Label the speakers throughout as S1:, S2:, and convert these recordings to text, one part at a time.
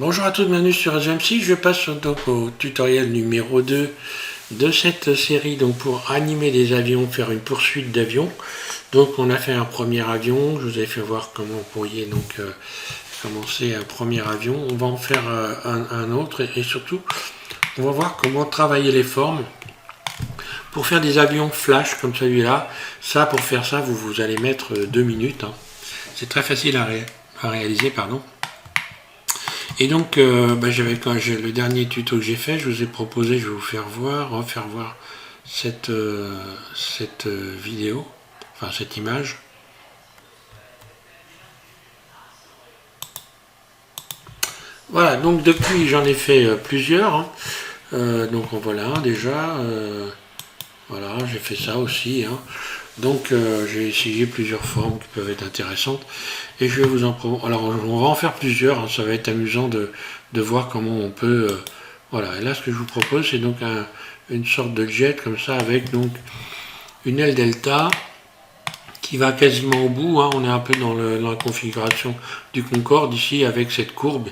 S1: Bonjour à tous, bienvenue sur AZMC. Je passe donc au tutoriel numéro 2 de cette série donc pour animer des avions, faire une poursuite d'avions. Donc on a fait un premier avion, je vous ai fait voir comment vous pourriez donc commencer un premier avion. On va en faire un autre et surtout on va voir comment travailler les formes pour faire des avions flash comme celui-là. Ça, pour faire ça, vous allez mettre 2 minutes. Hein. C'est très facile à réaliser, pardon. Et donc, le dernier tuto que j'ai fait, je vous ai proposé, je vais vous refaire voir cette vidéo, enfin cette image. Voilà, donc depuis j'en ai fait plusieurs. Hein. Donc en voilà un déjà. Voilà, j'ai fait ça aussi. Hein. Donc j'ai essayé plusieurs formes qui peuvent être intéressantes et je vais vous en proposer. Alors on va en faire plusieurs, hein, ça va être amusant de voir comment on peut. Voilà, et là ce que je vous propose c'est donc une sorte de jet comme ça avec donc une aile delta qui va quasiment au bout. Hein, on est un peu dans la configuration du Concorde ici avec cette courbe.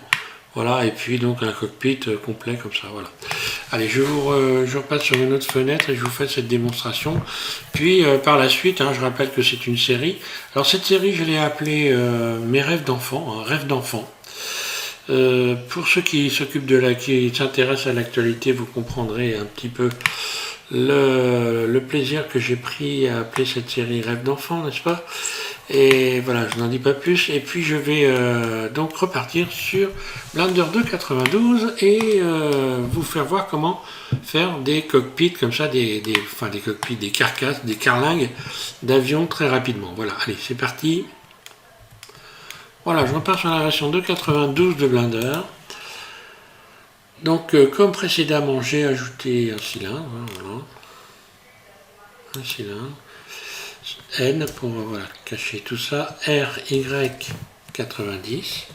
S1: Voilà, et puis donc un cockpit complet comme ça, voilà. Allez, je repasse sur une autre fenêtre et je vous fais cette démonstration. Puis par la suite, hein, je rappelle que c'est une série. Alors cette série, je l'ai appelée Mes rêves d'enfant, hein, rêves d'enfant. Pour ceux qui qui s'intéressent à l'actualité, vous comprendrez un petit peu le plaisir que j'ai pris à appeler cette série Rêves d'enfant, n'est-ce pas? Et voilà, je n'en dis pas plus. Et puis je vais donc repartir sur Blender 2.92 et vous faire voir comment faire des cockpits comme ça, des cockpits, des carcasses, des carlingues d'avions très rapidement. Voilà, allez, c'est parti. Voilà, je repars sur la version 2.92 de Blender. Donc, comme précédemment, j'ai ajouté un cylindre. Hein, voilà. Un cylindre. N pour voilà, cacher tout ça. RY 90.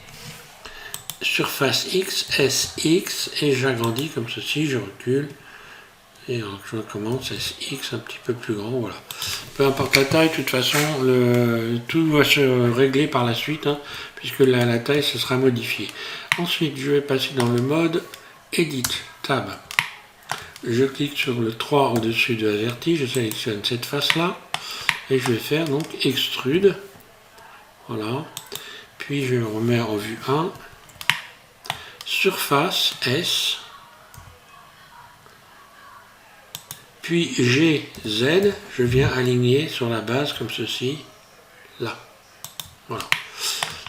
S1: Surface X, SX. Et j'agrandis comme ceci, je recule. Et je recommence SX un petit peu plus grand. Voilà. Peu importe la taille, de toute façon, tout va se régler par la suite, hein, puisque la taille se sera modifiée. Ensuite, je vais passer dans le mode Edit, Tab. Je clique sur le 3 au-dessus de AZERTY, je sélectionne cette face-là, et je vais faire donc Extrude. Voilà. Puis je remets en vue 1. Surface S. Puis GZ, je viens aligner sur la base comme ceci, là. Voilà.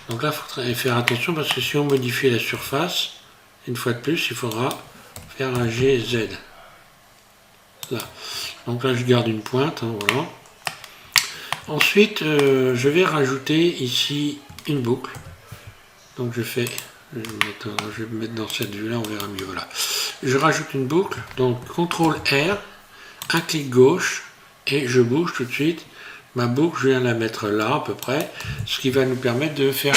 S1: Donc là, il faudra faire attention parce que si on modifie la surface, une fois de plus, il faudra faire un GZ. Là. Donc là, je garde une pointe, hein, voilà. Ensuite, je vais rajouter ici une boucle. Donc je vais me mettre dans cette vue-là, on verra mieux. Voilà. Je rajoute une boucle, donc CTRL R, un clic gauche, et je bouge tout de suite. Ma boucle, je viens la mettre là à peu près, ce qui va nous permettre de faire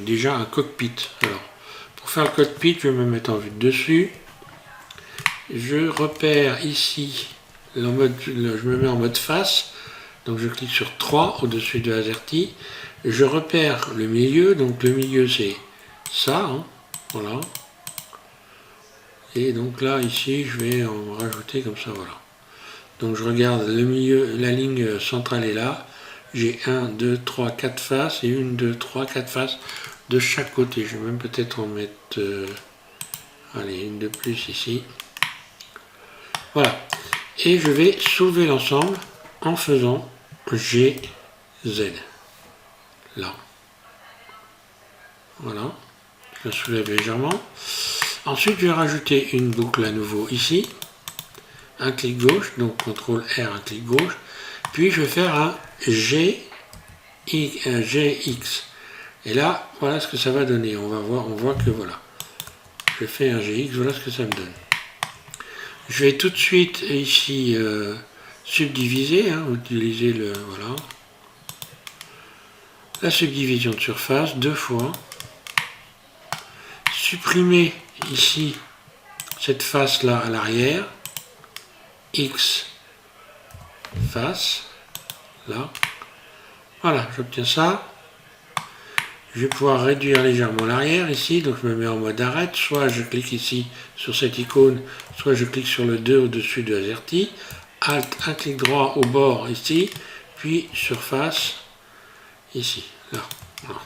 S1: déjà un cockpit. Alors, pour faire le cockpit, je vais me mettre en vue de dessus. Je repère ici, je me mets en mode face, donc je clique sur 3 au-dessus de AZERTY. Je repère le milieu, donc le milieu c'est ça, hein, voilà. Et donc là, ici, je vais en rajouter comme ça, voilà. Donc je regarde le milieu, la ligne centrale est là. J'ai 1, 2, 3, 4 faces et 1, 2, 3, 4 faces de chaque côté. Je vais même peut-être en mettre allez, une de plus ici. Voilà. Et je vais soulever l'ensemble en faisant GZ. Là. Voilà. Je la soulève légèrement. Ensuite, je vais rajouter une boucle à nouveau ici. Un clic gauche, donc CTRL R, un clic gauche. Puis je vais faire un GX. Et là, voilà ce que ça va donner. On va voir, on voit que voilà. Je fais un GX, voilà ce que ça me donne. Je vais tout de suite ici subdiviser, hein, utiliser le voilà. La subdivision de surface, 2 fois. Supprimer ici cette face là à l'arrière. X face, là. Voilà, j'obtiens ça. Je vais pouvoir réduire légèrement l'arrière ici, donc je me mets en mode arrête, soit je clique ici sur cette icône, soit je clique sur le 2 au-dessus de AZERTY, Alt, un clic droit au bord ici, puis surface ici, là. Voilà.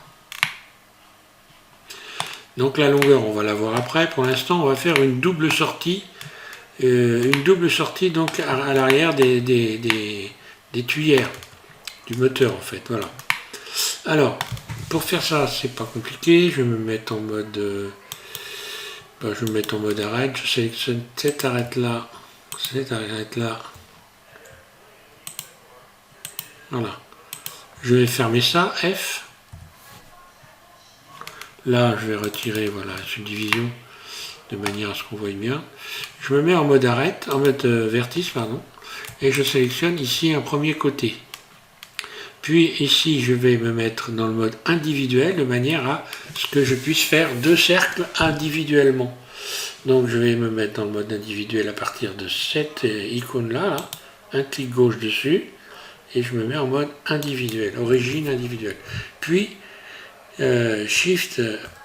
S1: Donc la longueur, on va la voir après. Pour l'instant, on va faire une double sortie donc à l'arrière des tuyères du moteur en fait. Voilà. Alors, pour faire ça, c'est pas compliqué. Je vais me mettre en mode, je vais me mettre en mode arrête. Je sélectionne cette arrête là, Voilà. Je vais fermer ça, F. Là, je vais retirer voilà, la subdivision de manière à ce qu'on voit bien. Je me mets en mode arrête, en mode vertice, pardon, et je sélectionne ici un premier côté. Puis ici, je vais me mettre dans le mode individuel de manière à ce que je puisse faire 2 cercles individuellement. Donc je vais me mettre dans le mode individuel à partir de cette icône-là, là, un clic gauche dessus, et je me mets en mode individuel, origine individuelle. Puis, Shift,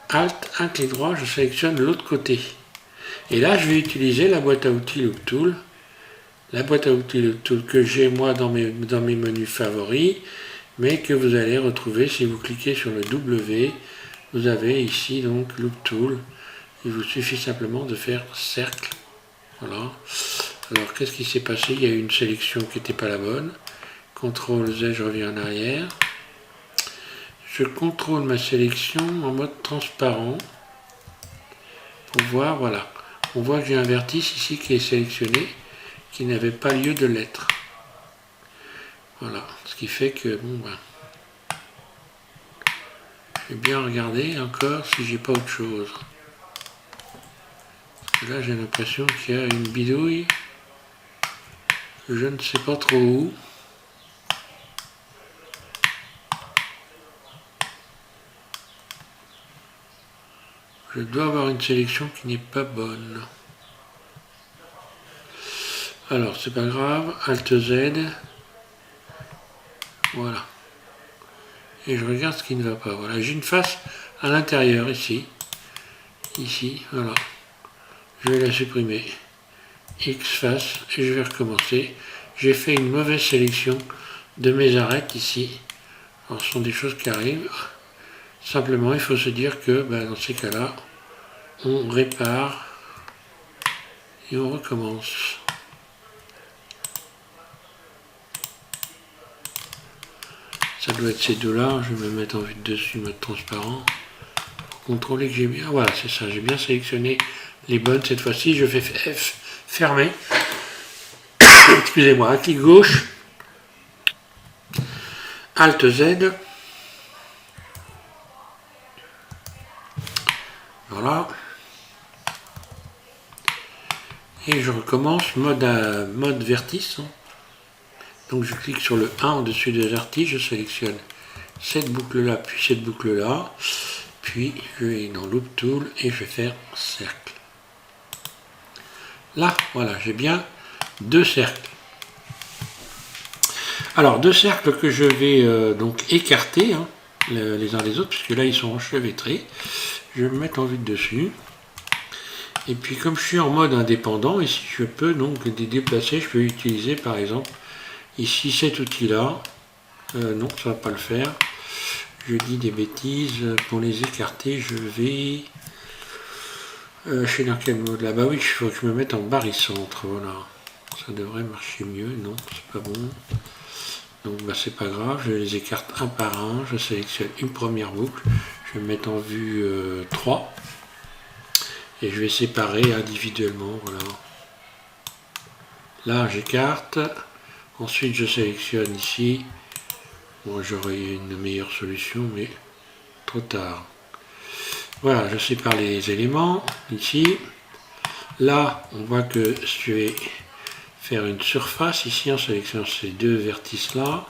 S1: Alt, un clic droit, je sélectionne l'autre côté. Et là, je vais utiliser la boîte à outils Look Tool. La boîte à outils Look Tool que j'ai moi dans mes menus favoris, mais que vous allez retrouver si vous cliquez sur le W. Vous avez ici donc Look Tool. Il vous suffit simplement de faire cercle. Voilà. Alors, qu'est-ce qui s'est passé? Il y a eu une sélection qui n'était pas la bonne. CTRL Z, je reviens en arrière. Je contrôle ma sélection en mode transparent pour voir, voilà. On voit que j'ai un vertice ici qui est sélectionné, qui n'avait pas lieu de l'être. Voilà, ce qui fait que, bon ben, je vais bien regarder encore si j'ai pas autre chose. Parce que là, j'ai l'impression qu'il y a une bidouille, je ne sais pas trop où. Je dois avoir une sélection qui n'est pas bonne. Alors, c'est pas grave, Alt Z. Voilà. Et je regarde ce qui ne va pas. Voilà, j'ai une face à l'intérieur ici. Ici, voilà. Je vais la supprimer. X face, et je vais recommencer. J'ai fait une mauvaise sélection de mes arêtes ici. Alors, ce sont des choses qui arrivent. Simplement, il faut se dire que dans ces cas-là, on répare et on recommence. Ça doit être ces deux-là. Je vais me mettre en vue de dessus, mode transparent. Pour contrôler que j'ai bien. Voilà, c'est ça. J'ai bien sélectionné les bonnes. Cette fois-ci, je fais F, fermer. Excusez-moi, un clic gauche. Alt Z. Voilà. Et je recommence mode vertice. Donc je clique sur le 1 au-dessus des artistes, je sélectionne cette boucle-là, puis cette boucle-là. Puis je vais dans Loop Tool et je vais faire cercle. Là, voilà, j'ai bien 2 cercles. Alors, 2 cercles que je vais donc écarter les uns des autres, puisque là ils sont enchevêtrés. Je vais me mettre en vue de dessus. Et puis comme je suis en mode indépendant, ici je peux donc les déplacer. Je peux utiliser par exemple ici cet outil-là. Non, ça ne va pas le faire. Je dis des bêtises. Pour les écarter, je vais... je suis dans quel mode là? Bah oui, il faut que je me mette en barycentre. Voilà. Ça devrait marcher mieux. Non, c'est pas bon. Donc bah, c'est pas grave. Je les écarte un par un. Je sélectionne une première boucle. Je vais me mettre en vue 3. Et je vais séparer individuellement. Voilà. Là, j'écarte. Ensuite, je sélectionne ici. Bon, j'aurais une meilleure solution, mais trop tard. Voilà, je sépare les éléments ici. Là, on voit que je vais faire une surface ici en sélectionnant ces 2 vertices-là.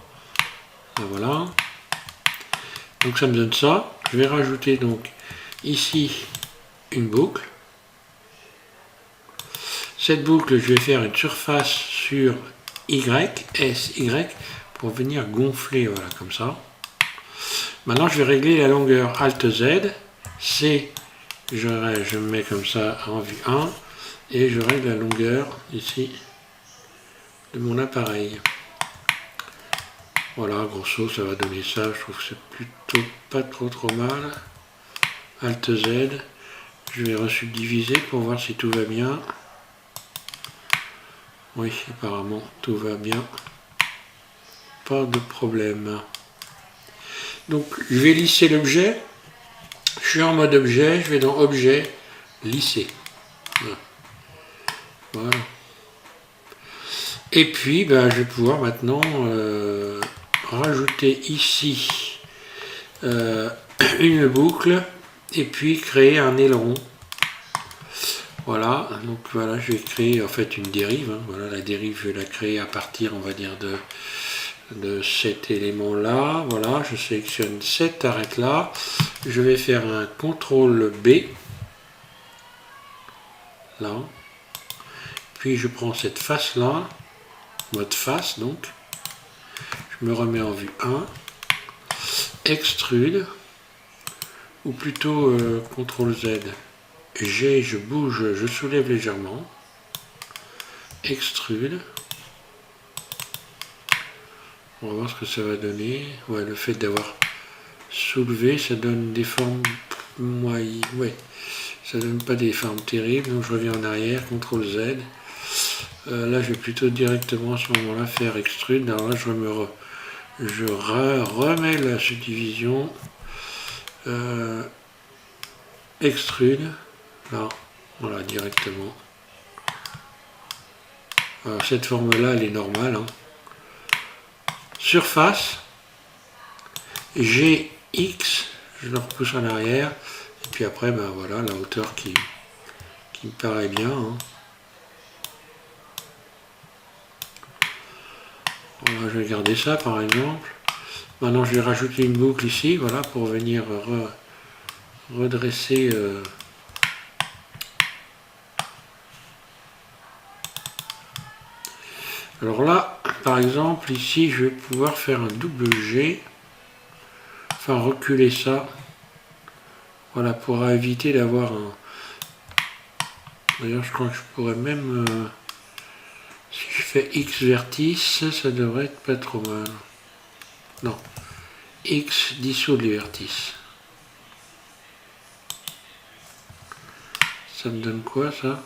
S1: Voilà. Donc ça me donne ça. Je vais rajouter donc ici une boucle. Cette boucle, je vais faire une surface sur Y, S, Y, pour venir gonfler, voilà, comme ça. Maintenant, je vais régler la longueur Alt Z. C, je me mets comme ça en vue 1. Et je règle la longueur ici de mon appareil. Voilà, grosso, ça va donner ça. Je trouve que c'est plutôt pas trop mal. Alt Z. Je vais resubdiviser pour voir si tout va bien. Oui, apparemment, tout va bien. Pas de problème. Donc, je vais lisser l'objet. Je suis en mode objet. Je vais dans Objet, lisser. Voilà. Et puis, ben, je vais pouvoir maintenant rajouter ici une boucle et puis créer un aileron. Voilà, donc voilà, je vais créer en fait une dérive. Hein. Voilà, la dérive, je vais la créer à partir, on va dire, de cet élément-là. Voilà, je sélectionne cette arête-là. Je vais faire un CTRL B. Là. Puis je prends cette face-là. Mode face donc, je me remets en vue 1, extrude, ou plutôt CTRL Z, G, je bouge, je soulève légèrement, extrude, on va voir ce que ça va donner. Ouais, le fait d'avoir soulevé, ça donne des formes moyennes, ouais, ça donne pas des formes terribles, donc je reviens en arrière, CTRL Z. Là, je vais plutôt directement à ce moment-là faire extrude. Alors là, je remets la subdivision. Extrude. Là, voilà, directement. Alors, cette forme-là, elle est normale. Hein. Surface. GX. Je le repousse en arrière. Et puis après, ben voilà, la hauteur qui me paraît bien. Hein. Voilà, je vais garder ça par exemple. Maintenant je vais rajouter une boucle ici, voilà, pour venir redresser Alors là, par exemple, ici je vais pouvoir faire un double G, enfin reculer ça, voilà, pour éviter d'avoir un... D'ailleurs je crois que je pourrais même... Si je fais X vertice, ça devrait être pas trop mal. Non. X dissout les vertices. Ça me donne quoi ça?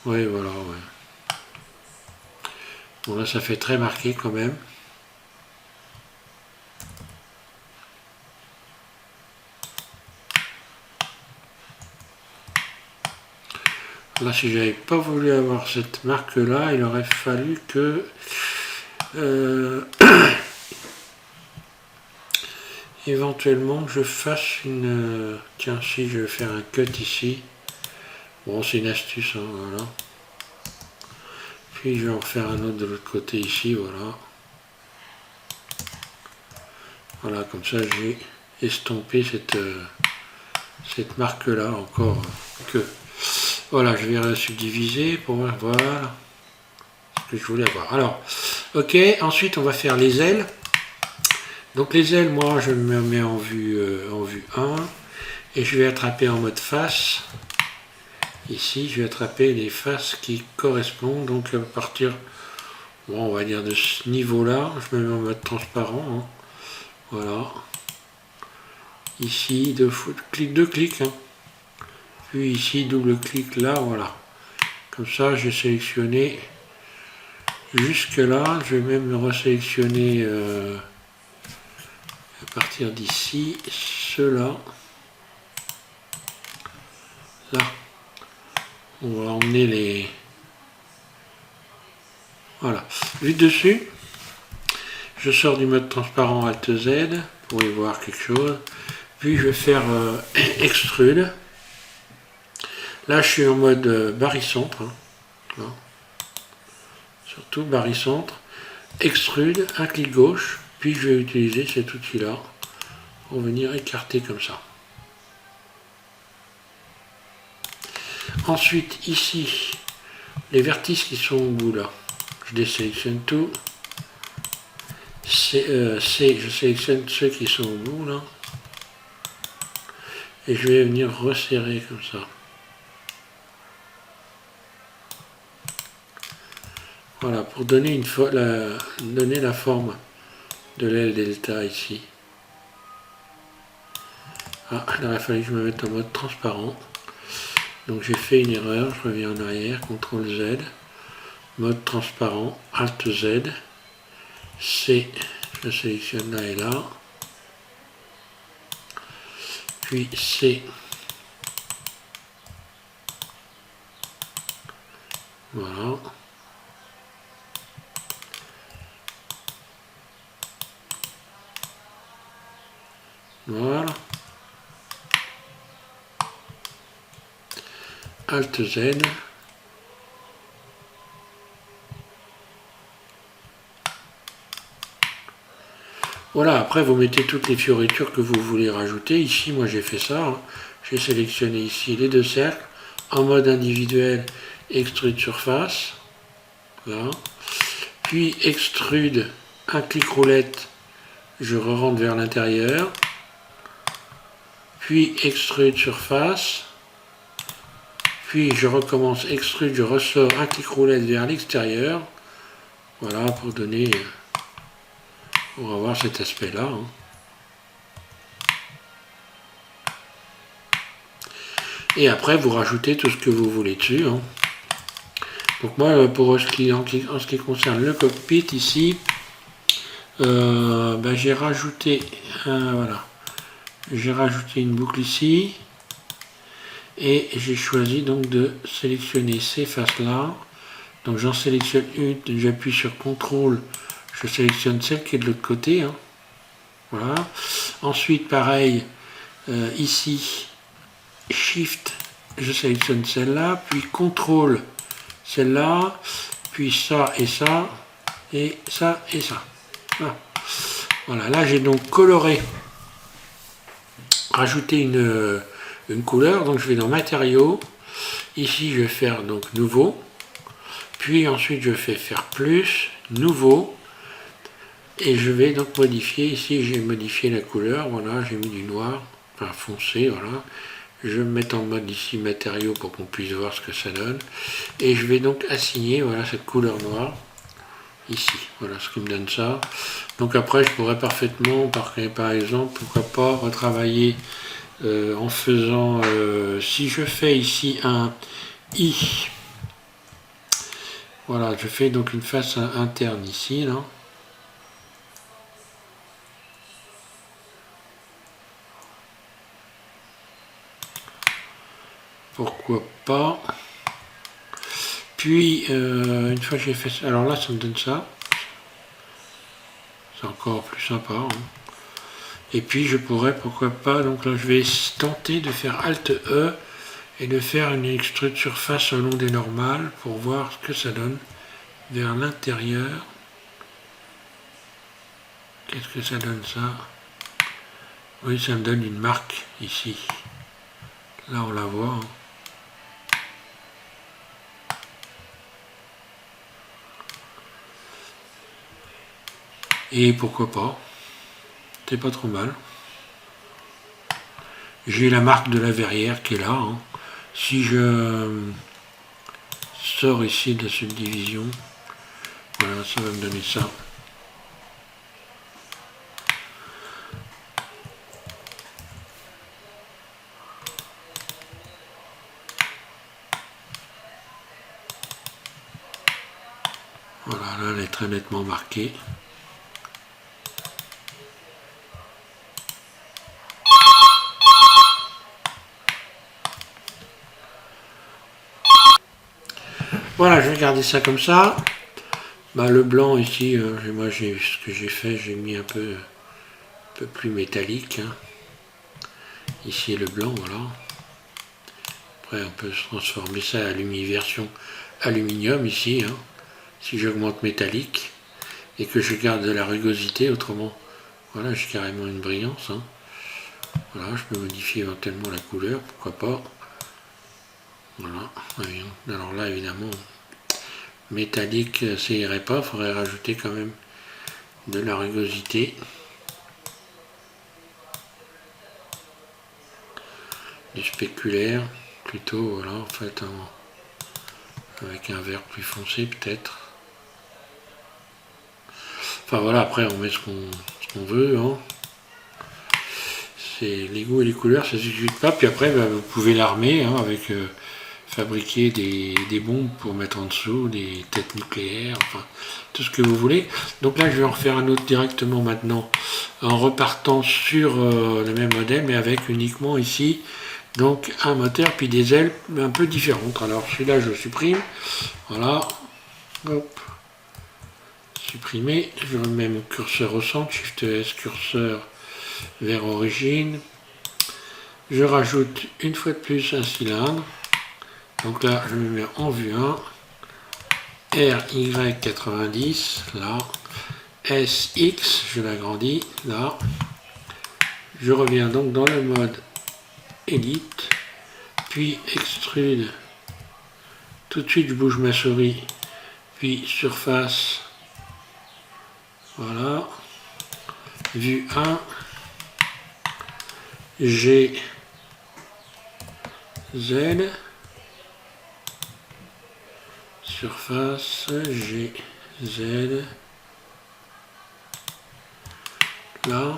S1: Oui, voilà, ouais. Bon là ça fait très marqué quand même. Là, si j'avais pas voulu avoir cette marque-là, il aurait fallu que éventuellement je fasse une... tiens, si je vais faire un cut ici. Bon, c'est une astuce, hein, voilà. Puis je vais en faire un autre de l'autre côté ici, voilà. Voilà, comme ça j'ai estompé cette marque-là encore que... Voilà, je vais subdiviser pour voir, voilà ce que je voulais avoir. Alors, ok, ensuite on va faire les ailes. Donc les ailes, moi je me mets en vue 1 et je vais attraper en mode face. Ici, je vais attraper les faces qui correspondent. Donc à partir, bon, on va dire de ce niveau-là, je me mets en mode transparent. Hein. Voilà. Ici, deux clics. Hein. Puis ici, double clic là, voilà. Comme ça, j'ai sélectionné jusque là. Je vais même resélectionner à partir d'ici, ceux-là. Là. On va emmener les... Voilà. Vue dessus. Je sors du mode transparent Alt Z pour y voir quelque chose. Puis je vais faire extrude. Là je suis en mode barycentre. Hein. Surtout barycentre. Extrude, un clic gauche. puis je vais utiliser cet outil-là pour venir écarter comme ça. Ensuite, ici, les vertices qui sont au bout là, je désélectionne tout. Je sélectionne ceux qui sont au bout là. Et je vais venir resserrer comme ça. Voilà, pour donner, donner la forme de l'aile delta ici. Ah, il aurait fallu que je me mette en mode transparent. Donc j'ai fait une erreur, je reviens en arrière, CTRL Z, mode transparent, ALT Z, C, je sélectionne là et là, puis C, voilà. Voilà. Alt Z. Voilà, après vous mettez toutes les fioritures que vous voulez rajouter. Ici, moi j'ai fait ça. Hein. J'ai sélectionné ici les deux cercles en mode individuel, extrude surface. Voilà. Puis extrude, un clic roulette, je rentre vers l'intérieur. Puis extrude surface. Puis je recommence extrude, je ressors un clic roulette vers l'extérieur. Voilà, pour donner, pour avoir cet aspect-là. Hein. Et après, vous rajoutez tout ce que vous voulez dessus. Hein. Donc moi, pour ce qui, en ce qui concerne le cockpit ici, ben, j'ai rajouté, voilà, j'ai rajouté une boucle ici. Et j'ai choisi donc de sélectionner ces faces-là. Donc j'en sélectionne une, j'appuie sur CTRL, je sélectionne celle qui est de l'autre côté. Hein. Voilà. Ensuite, pareil, ici, Shift, je sélectionne celle-là, puis CTRL, celle-là, puis ça et ça, et ça et ça. Voilà, voilà. Là j'ai donc coloré, rajouté une couleur, donc je vais dans matériaux, ici je vais faire donc nouveau, puis ensuite je fais faire plus, nouveau, et je vais donc modifier, ici j'ai modifié la couleur, voilà, j'ai mis du noir, enfin foncé, voilà, je vais me mettre en mode ici matériaux pour qu'on puisse voir ce que ça donne, et je vais donc assigner, voilà, cette couleur noire, ici, voilà ce qui me donne ça. Donc après je pourrais parfaitement, par exemple, pourquoi pas retravailler en faisant, si je fais ici un I, voilà, je fais donc une face interne ici, là. Pourquoi pas. Puis, une fois que j'ai fait ça, alors là, ça me donne ça. C'est encore plus sympa. Hein. Et puis, je pourrais, pourquoi pas, donc là, je vais tenter de faire Alt E et de faire une extrude surface selon des normales pour voir ce que ça donne vers l'intérieur. Qu'est-ce que ça donne ça? Oui, ça me donne une marque ici. Là, on la voit. Hein. Et pourquoi pas? C'est pas trop mal. J'ai la marque de la verrière qui est là. Hein. Si je sors ici de la subdivision, voilà, ça va me donner ça. Voilà, là elle est très nettement marquée. Voilà, je vais garder ça comme ça. Bah, le blanc ici, moi ce que j'ai fait, j'ai mis un peu plus métallique. Hein. Ici le blanc, voilà. Après on peut transformer ça à version aluminium ici. Hein. Si j'augmente métallique. et que je garde de la rugosité, autrement, voilà, j'ai carrément une brillance. Hein. Voilà, je peux modifier éventuellement la couleur, pourquoi pas. Voilà, alors là évidemment, métallique, ça irait pas, il faudrait rajouter quand même de la rugosité. Du spéculaire, plutôt, voilà, en fait, avec un vert plus foncé peut-être. Enfin voilà, après on met ce qu'on veut. Hein. C'est les goûts et les couleurs, ça ne s'exécute pas. Puis après, bah, vous pouvez l'armer hein, avec fabriquer des bombes pour mettre en dessous, des têtes nucléaires, enfin tout ce que vous voulez. Donc là, je vais en refaire un autre directement maintenant, en repartant sur le même modèle, mais avec uniquement ici donc un moteur puis des ailes un peu différentes. Alors celui-là, je le supprime. Voilà. Hop. Supprimer. Je remets mon curseur au centre. Shift S, curseur vers origine. Je rajoute une fois de plus un cylindre. Donc là, je me mets en vue 1. RY90, là. SX, je l'agrandis, là. Je reviens donc dans le mode Edit. Puis extrude. Tout de suite, je bouge ma souris. Puis surface. Voilà. Vue 1. G. Z. Surface. G. Z. Là.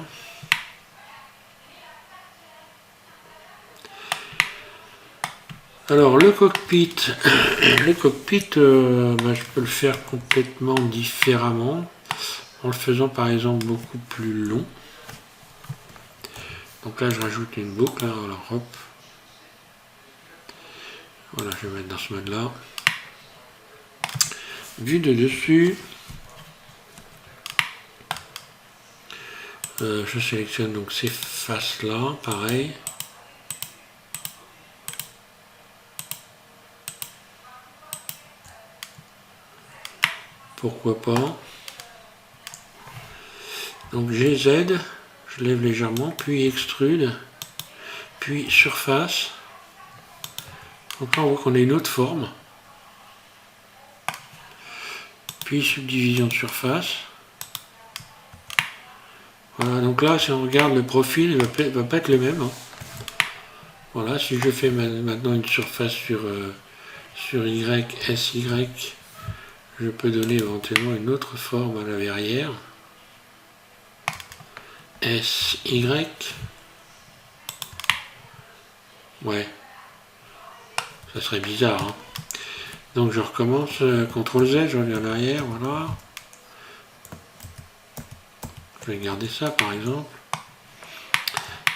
S1: Alors le cockpit, bah, je peux le faire complètement différemment en le faisant par exemple beaucoup plus long. Donc là je rajoute une boucle, hein, alors hop. Voilà, je vais mettre dans ce mode là. Vue de dessus. Je sélectionne donc ces faces là, pareil. Pourquoi pas. Donc GZ, je lève légèrement, puis extrude, puis surface. Donc là on voit qu'on a une autre forme. Puis subdivision de surface. Voilà, donc là si on regarde le profil, il va pas être le même. Hein. Voilà, si je fais maintenant une surface sur Y, SY, je peux donner éventuellement une autre forme à la verrière. SY. Ouais. Ça serait bizarre. Hein. Donc je recommence. CTRL Z, je reviens en arrière. Voilà. Je vais garder ça par exemple.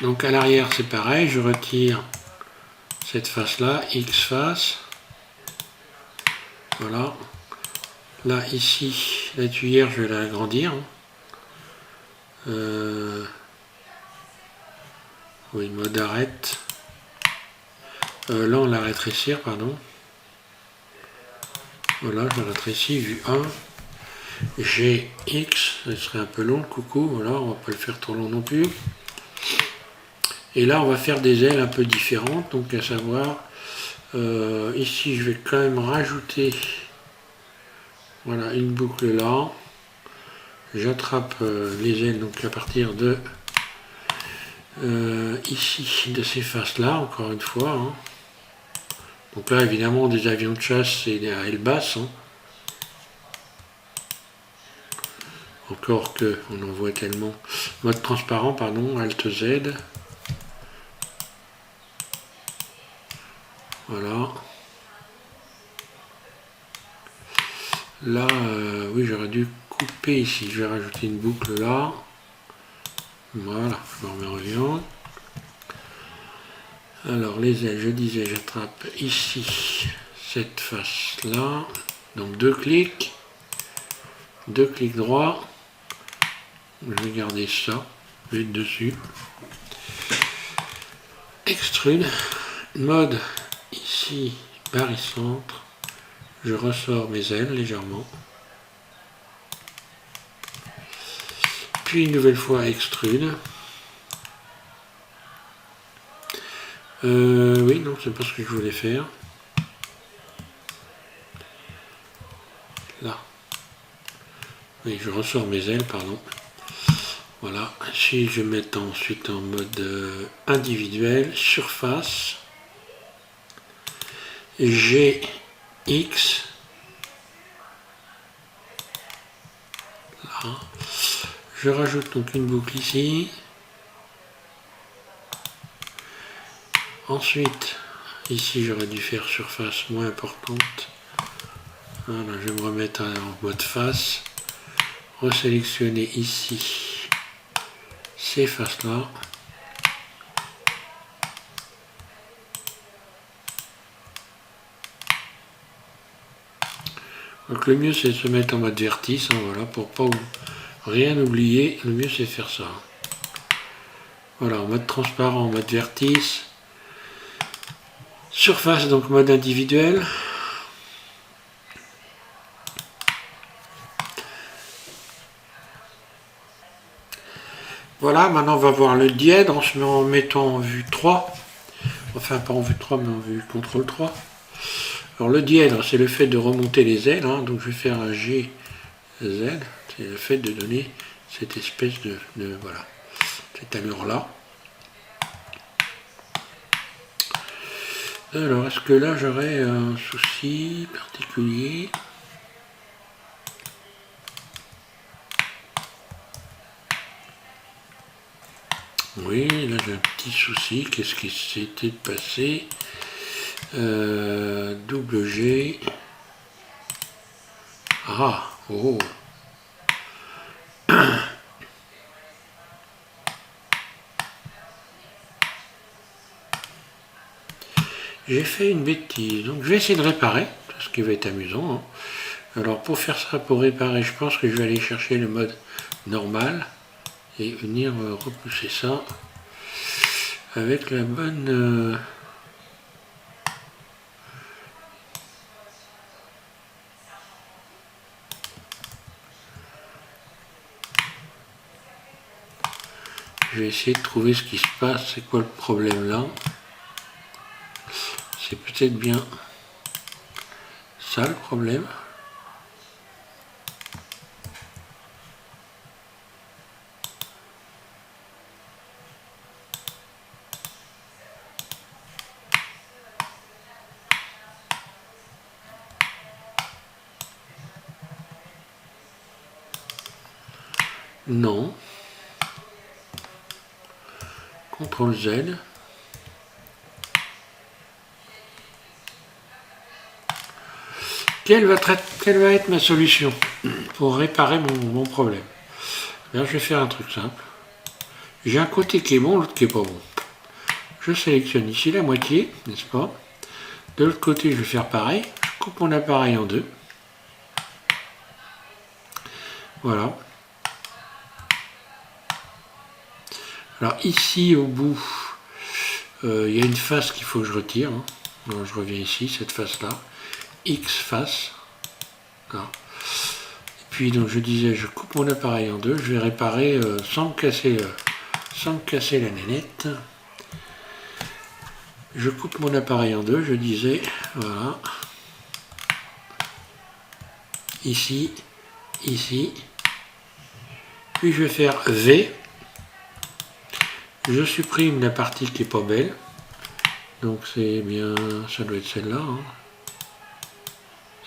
S1: Donc à l'arrière c'est pareil. Je retire cette face là. X face. Voilà. Là ici, la tuyère je vais l'agrandir. Oui, mode arrête. Là on la rétrécir, pardon. Voilà, je rétrécis, vue 1. GX, ce serait un peu long le coucou, voilà, on va pas le faire trop long non plus. Et là on va faire des ailes un peu différentes, donc à savoir, ici je vais quand même rajouter, voilà, une boucle là. J'attrape les ailes donc à partir de ici, de ces faces là, encore une fois. Hein. Donc là évidemment des avions de chasse c'est à ailes basses. Hein. Encore que on en voit tellement. Mode transparent, pardon, Alt Z. Voilà. Là, oui, j'aurais dû couper ici. Je vais rajouter une boucle là. Voilà, je me reviens. Alors, les ailes, je disais, j'attrape ici cette face là. Donc, deux clics droits. Je vais garder ça, vite dessus. Extrude. Mode ici, barycentre. Je ressors mes ailes légèrement. puis une nouvelle fois extrude. Oui, non, c'est pas ce que je voulais faire. Là. Oui, je ressors mes ailes, pardon. Voilà. Si je mets ensuite en mode individuel, surface, G, X. Là. Je rajoute donc une boucle ici. Ensuite, ici j'aurais dû faire surface moins importante. Voilà, je vais me remettre en mode face. Resélectionner ici ces faces-là. Donc le mieux c'est de se mettre en mode vertice, hein, voilà, pour pas rien oublier. Le mieux c'est de faire ça. Voilà, en mode transparent, en mode vertice. Surface, donc mode individuel. Voilà, maintenant on va voir le dièdre en mettant en vue 3. Enfin, pas en vue 3, mais en vue CTRL 3. Alors le dièdre, c'est le fait de remonter les ailes. Hein, donc je vais faire un GZ. C'est le fait de donner cette espèce de voilà, cette allure-là. Alors, est-ce que là j'aurais un souci particulier? Oui, là j'ai un petit souci. Qu'est-ce qui s'était passé? Double G. Ah, oh. J'ai fait une bêtise. Donc je vais essayer de réparer, ce qui va être amusant. Hein. Alors pour faire ça, pour réparer, je pense que je vais aller chercher le mode normal et venir repousser ça avec la bonne... Je vais essayer de trouver ce qui se passe, c'est quoi le problème là. C'est peut-être bien ça le problème. Non. CTRL Z. Quelle va être ma solution pour réparer mon problème? Là, je vais faire un truc simple. J'ai un côté qui est bon, l'autre qui est pas bon. Je sélectionne ici la moitié, n'est-ce pas? De l'autre côté, je vais faire pareil. Je coupe mon appareil en deux. Voilà. Alors ici, au bout, il y a une face qu'il faut que je retire. Hein. Alors, je reviens ici, cette face-là. X face. Là. Et puis, donc, je disais, je coupe mon appareil en deux. Je vais réparer sans me casser la nénette. Je coupe mon appareil en deux, je disais, voilà. Ici, ici. Puis je vais faire V. Je supprime la partie qui est pas belle. Donc c'est bien, ça doit être celle-là. Hein.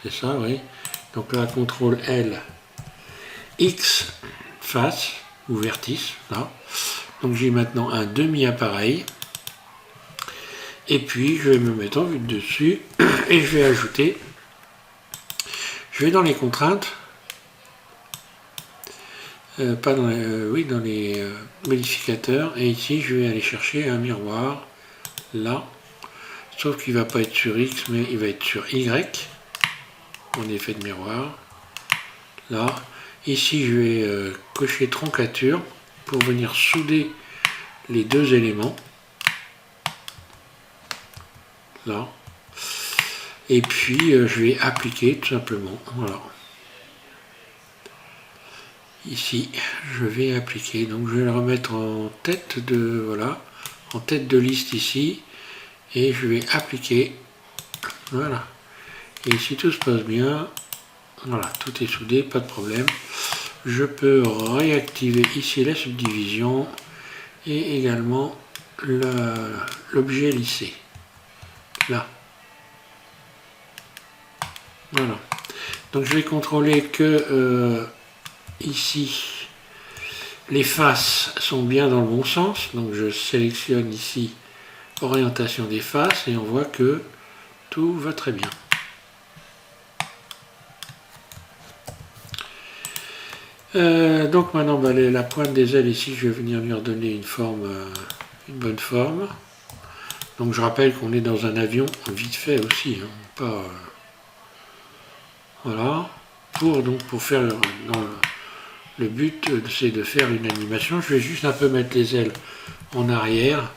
S1: C'est ça, oui. Donc là, CTRL L, X, face, ou vertice, là. Donc j'ai maintenant un demi-appareil. Et puis je vais me mettre en vue de dessus et je vais ajouter, je vais dans les contraintes, pas dans les, oui, dans les modificateurs, et ici je vais aller chercher un miroir, là, sauf qu'il ne va pas être sur X, mais il va être sur Y, en effet de miroir, là. Ici je vais cocher troncature pour venir souder les deux éléments, là. Et puis je vais appliquer tout simplement, voilà. ici, je vais appliquer. Donc je vais le remettre en tête de, voilà, en tête de liste ici, et je vais appliquer. Voilà. Et si tout se passe bien, voilà, tout est soudé, pas de problème. Je peux réactiver ici la subdivision et également l'objet lissé. Là. Voilà. Donc je vais contrôler que ici les faces sont bien dans le bon sens. Donc je sélectionne ici orientation des faces et on voit que tout va très bien. Donc maintenant la pointe des ailes ici, je vais venir lui redonner une forme, une bonne forme. Donc je rappelle qu'on est dans un avion vite fait aussi, hein, pas voilà. Pour faire le but c'est de faire une animation. Je vais juste un peu mettre les ailes en arrière.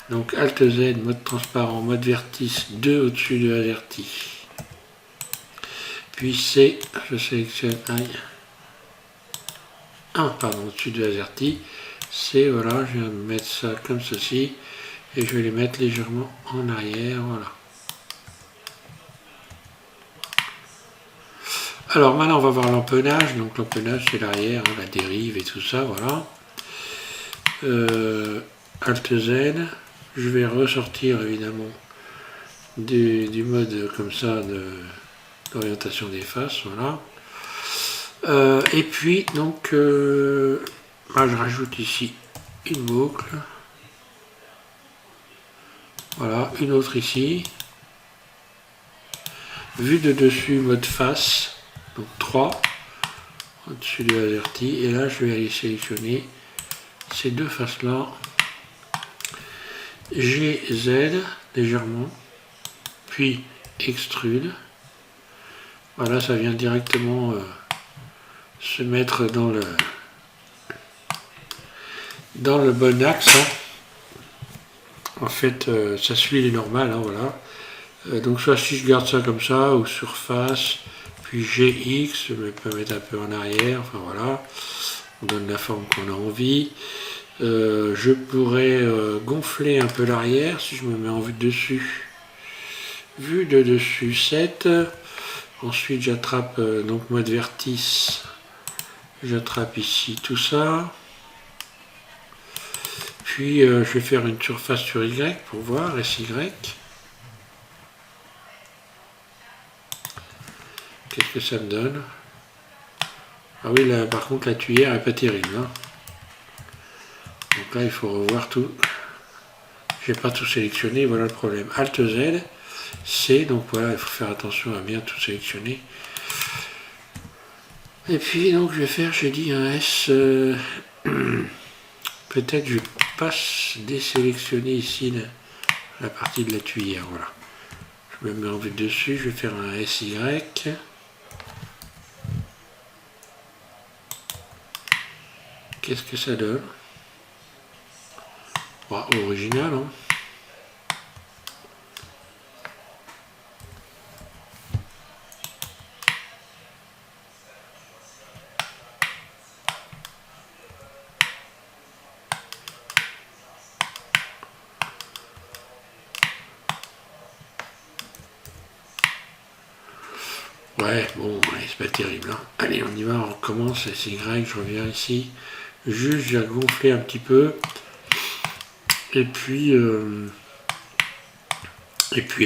S1: Donc Alt Z, mode transparent, mode vertice 2 au-dessus de averti. Puis C, je sélectionne 1 pardon, au-dessus de averti. C, voilà, je vais mettre ça comme ceci. Et je vais les mettre légèrement en arrière, voilà. Alors maintenant on va voir l'empennage. Donc l'empennage c'est l'arrière, hein, la dérive et tout ça, voilà. Alt Z, je vais ressortir évidemment du mode comme ça d'orientation des faces, voilà. Et puis donc je rajoute ici une boucle, voilà, une autre ici, vue de dessus mode face, donc 3 au-dessus de averti, et là je vais aller sélectionner ces deux faces là, GZ légèrement, puis extrude, voilà, ça vient directement se mettre dans le bon axe, hein. En fait ça suit les normales, hein, voilà. Donc soit si je garde ça comme ça, ou surface, puis GX, je peux mettre un peu en arrière, enfin voilà, on donne la forme qu'on a envie. Je pourrais gonfler un peu l'arrière si je me mets en vue de dessus. Vue de dessus 7. Ensuite j'attrape donc mode vertice. J'attrape ici tout ça. Puis je vais faire une surface sur Y pour voir, SY. Qu'est-ce que ça me donne? Ah oui, là par contre la tuyère est pas terrible, hein. Donc là il faut revoir tout. J'ai pas tout sélectionné, voilà le problème. Alt Z, C, donc voilà, il faut faire attention à bien tout sélectionner. Et puis donc je vais faire, j'ai dit un S. Peut-être je passe désélectionner ici la partie de la tuyère, voilà. Je me mets en vue dessus, je vais faire un SY. Qu'est-ce que ça donne? Bon, original, hein. Ouais, bon, c'est pas terrible, hein. Allez, on y va, on recommence, SY, je reviens ici. Juste, j'ai gonflé un petit peu. Et puis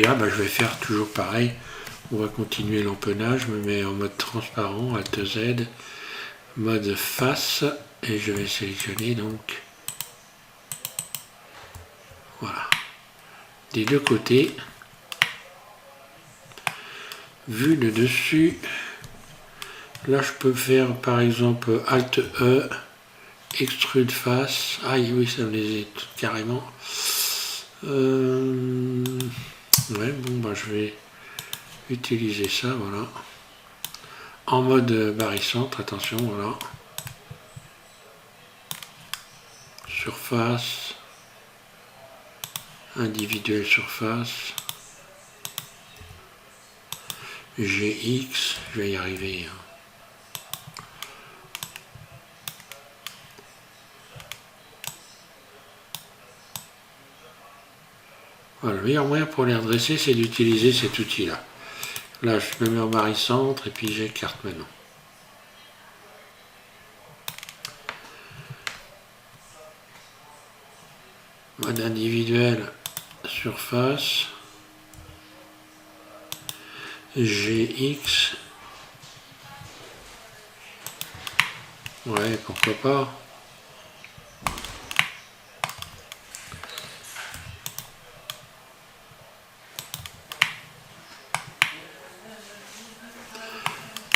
S1: là, je vais faire toujours pareil. On va continuer l'empennage. Je me mets en mode transparent, Alt Z, mode face, et je vais sélectionner donc, voilà, des deux côtés. Vue de dessus. Là, je peux faire par exemple Alt E, extrude face. Ah oui, ça me les est carrément. Ouais, bon, je vais utiliser ça, voilà. En mode barycentre, attention, voilà. Surface. Individuelle surface. GX, je vais y arriver. Voilà, le meilleur moyen pour les redresser, c'est d'utiliser cet outil-là. Là, je me mets en barycentre et puis j'écarte maintenant. Mode individuel, surface, GX. Ouais, pourquoi pas.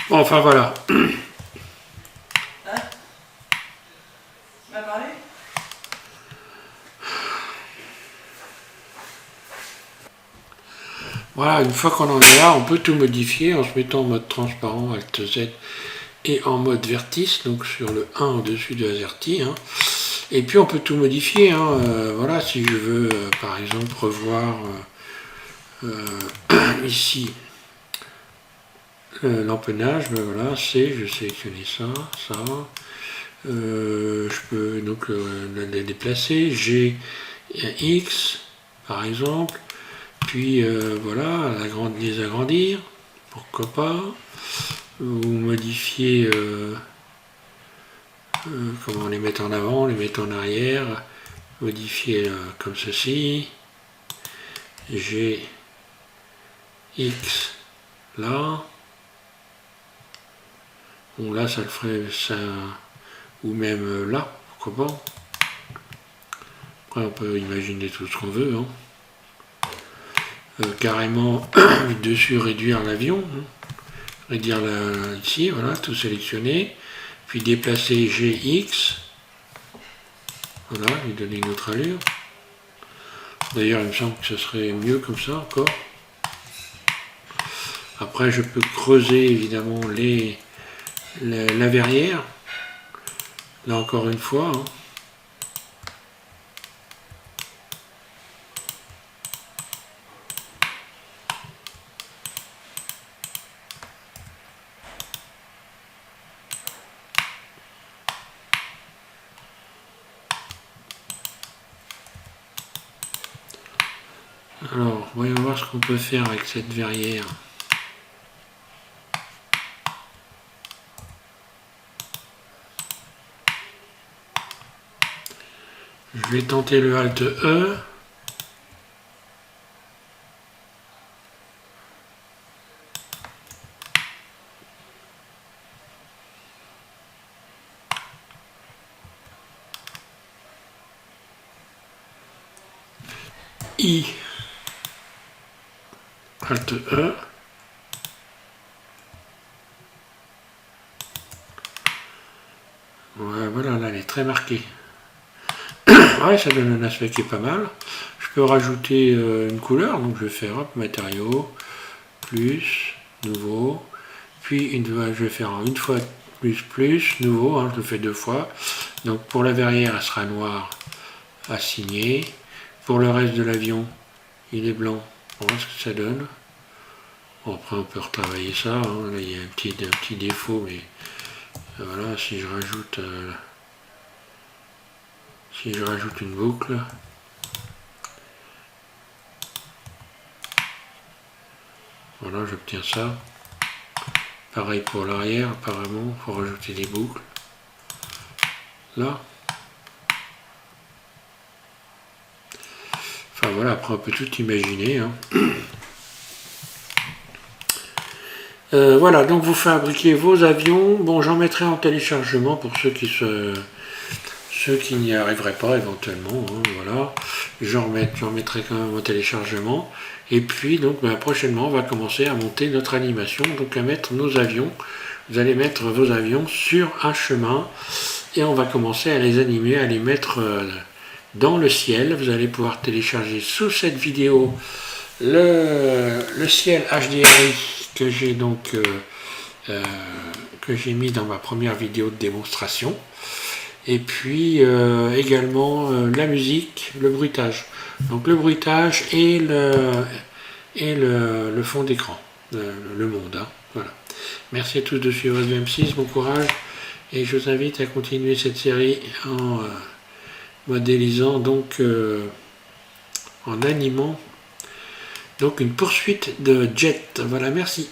S1: Bon, enfin voilà. Voilà, une fois qu'on en est là, on peut tout modifier en se mettant en mode transparent, Alt Z, et en mode vertice, donc sur le 1 au-dessus de AZERTY. Hein. Et puis on peut tout modifier. Hein. Voilà, si je veux, par exemple, revoir ici l'empennage, ben voilà, je sélectionne ça. Je peux donc le déplacer. G, X, par exemple. Puis voilà, les agrandir, pourquoi pas, ou modifier comment les mettre en avant, les mettre en arrière, modifier comme ceci, G, X, là, bon là ça le ferait, ça, ou même là, pourquoi pas. Après on peut imaginer tout ce qu'on veut, hein. Carrément dessus réduire l'avion, hein. Réduire ici, voilà, tout sélectionner, puis déplacer GX, voilà, lui donner une autre allure. D'ailleurs il me semble que ce serait mieux comme ça encore. Après je peux creuser évidemment la verrière, là encore une fois, hein. Alors, voyons voir ce qu'on peut faire avec cette verrière. Je vais tenter le Alt E. I. Alt E. Ouais, voilà, là elle est très marquée. Ouais, ça donne un aspect qui est pas mal. Je peux rajouter une couleur, donc je vais faire hop, matériaux, plus, nouveau, puis je vais faire une fois plus, nouveau, hein, je le fais 2 fois. Donc pour la verrière, elle sera noire, assigné. Pour le reste de l'avion, il est blanc. On voit ce que ça donne. Bon, après on peut retravailler ça, hein. Là il y a un petit défaut, mais voilà, si je rajoute une boucle, voilà, j'obtiens ça. Pareil pour l'arrière, apparemment, il faut rajouter des boucles. Là. Enfin voilà, après on peut tout imaginer, hein. Voilà, donc vous fabriquez vos avions. Bon, j'en mettrai en téléchargement pour ceux qui n'y arriveraient pas éventuellement, hein, voilà. J'en mettrai quand même au téléchargement. Et puis donc prochainement on va commencer à monter notre animation, donc à mettre nos avions. Vous allez mettre vos avions sur un chemin et on va commencer à les animer, à les mettre dans le ciel. Vous allez pouvoir télécharger sous cette vidéo le ciel HDRI que j'ai donc mis dans ma première vidéo de démonstration. Et puis également la musique, le bruitage. Donc le bruitage et le fond d'écran, le monde. Hein, voilà. Merci à tous de suivre SVM6, bon courage. Et je vous invite à continuer cette série en modélisant, donc en animant Donc une poursuite de jet. Voilà, merci.